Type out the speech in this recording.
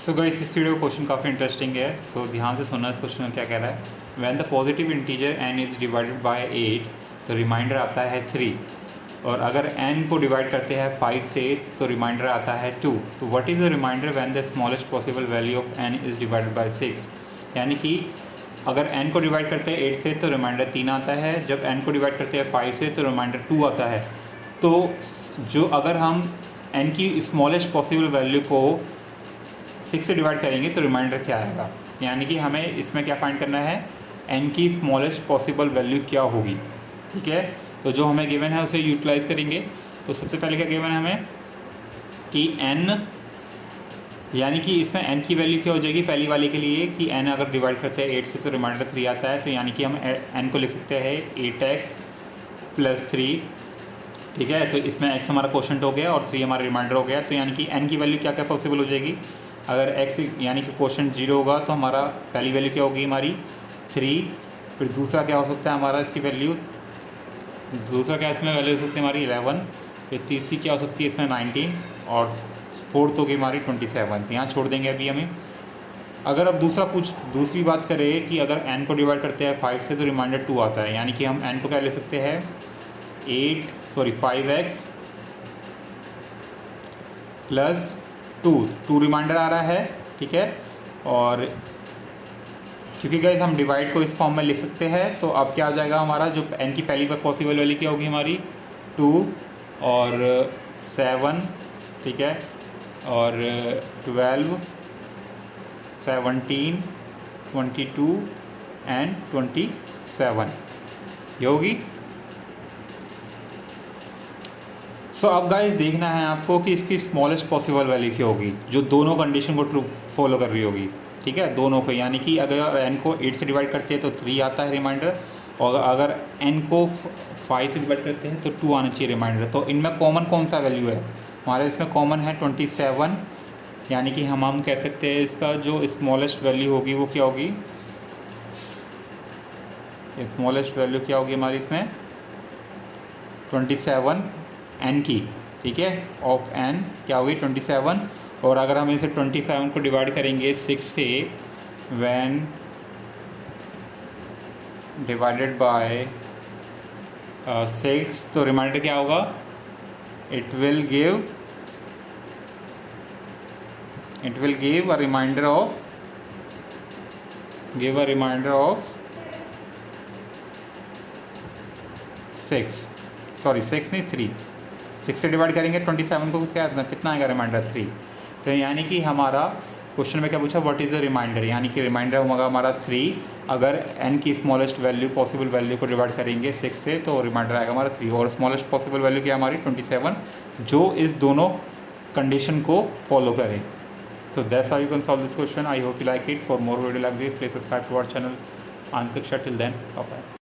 So guys इस video question काफ़ी interesting है। सो ध्यान से सुनना, इस क्वेश्चन में क्या कह रहा है। When the positive integer n is divided bye 8 तो रिमाइंडर आता है 3, और अगर n को डिवाइड करते हैं 5 से तो रिमाइंडर आता है 2। तो what is the remainder when the smallest possible value of n is divided by 6। यानी कि अगर n को डिवाइड करते हैं 8 से तो रिमाइंडर 3 आता है, जब n को डिवाइड करते हैं 5 से तो रिमाइंडर 2 आता है। तो जो अगर हम n की स्मॉलेस्ट पॉसिबल वैल्यू को 6 से डिवाइड करेंगे तो रिमाइंडर क्या आएगा। यानी कि हमें इसमें क्या फाइंड करना है, n की स्मॉलेस्ट पॉसिबल वैल्यू क्या होगी। ठीक है, तो जो हमें गिवन है उसे यूटिलाइज करेंगे। तो सबसे पहले क्या गिवन है हमें कि n, यानी कि इसमें n की वैल्यू क्या हो जाएगी पहली वाले के लिए कि n अगर डिवाइड करते हैं 8 से तो रिमाइंडर 3 आता है। तो यानी कि हम n को लिख सकते हैं 8x + 3। ठीक है, तो इसमें x हमारा क्वोशंट हो गया और 3 हमारा रिमाइंडर हो गया। तो यानी कि n की वैल्यू क्या क्या पॉसिबल हो जाएगी। अगर x यानी कि क्वोशंट 0 होगा तो हमारा पहली वैल्यू क्या होगी हमारी 3। फिर दूसरा क्या हो सकता है हमारा इसकी वैल्यू, दूसरा क्या इसमें वैल्यू हो सकती है हमारी 11। फिर तीसरी क्या हो सकती है इसमें 19, और फोर्थ होगी हमारी 27। यहाँ छोड़ देंगे अभी हमें। अगर अब दूसरी बात करें कि अगर n को डिवाइड करते हैं 5 से तो रिमाइंडर 2 आता है। यानी कि हम n को क्या ले सकते हैं 5x + 2 रिमाइंडर आ रहा है। ठीक है, और क्योंकि गाइस हम डिवाइड को इस फॉर्म में लिख सकते हैं तो अब क्या आ जाएगा हमारा, जो n की पहली पॉसिबल वैल्यू क्या होगी हमारी 2 और 7। ठीक है, और 12, 17, 22 एंड 27 ये होगी। सो अब गाइस देखना है आपको कि इसकी स्मॉलेस्ट पॉसिबल वैल्यू क्या होगी जो दोनों कंडीशन को ट्रू फॉलो कर रही होगी। ठीक है, दोनों को, यानी कि अगर n को 8 से डिवाइड करते हैं तो 3 आता है रिमाइंडर, और अगर n को 5 से डिवाइड करते हैं तो 2 आना चाहिए रिमाइंडर। तो इनमें कॉमन कौन सा वैल्यू है हमारे, इसमें कॉमन है 27। यानी कि हम कह सकते हैं इसका जो स्मॉलेस्ट वैल्यू होगी वो क्या होगी, स्मॉलेस्ट वैल्यू क्या होगी हमारी इसमें 27 n की। ठीक है, ऑफ n क्या होगी 27। और अगर हम इसे 27 को डिवाइड करेंगे 6 से, व्हेन डिवाइडेड बाय 6 तो रिमाइंडर क्या होगा, it will give a remainder of 6 नहीं 3। 6 से डिवाइड करेंगे 27 को कितना आएगा रिमाइंडर 3। तो यानी कि हमारा क्वेश्चन में क्या पूछा, व्हाट इज़ द रिमाइंडर, यानी कि रिमाइंडर होगा हमारा 3। अगर n की स्मॉलेस्ट वैल्यू पॉसिबल वैल्यू को डिवाइड करेंगे 6 से तो रिमाइंडर आएगा हमारा 3, और स्मॉलेस्ट पॉसिबल वैल्यू क्या हमारी 27, जो इस दोनों कंडीशन को फॉलो करें। So that's how you can solve this question. I hope you like it. For more video like this, please subscribe to our channel. Antiksha, till then, bye bye.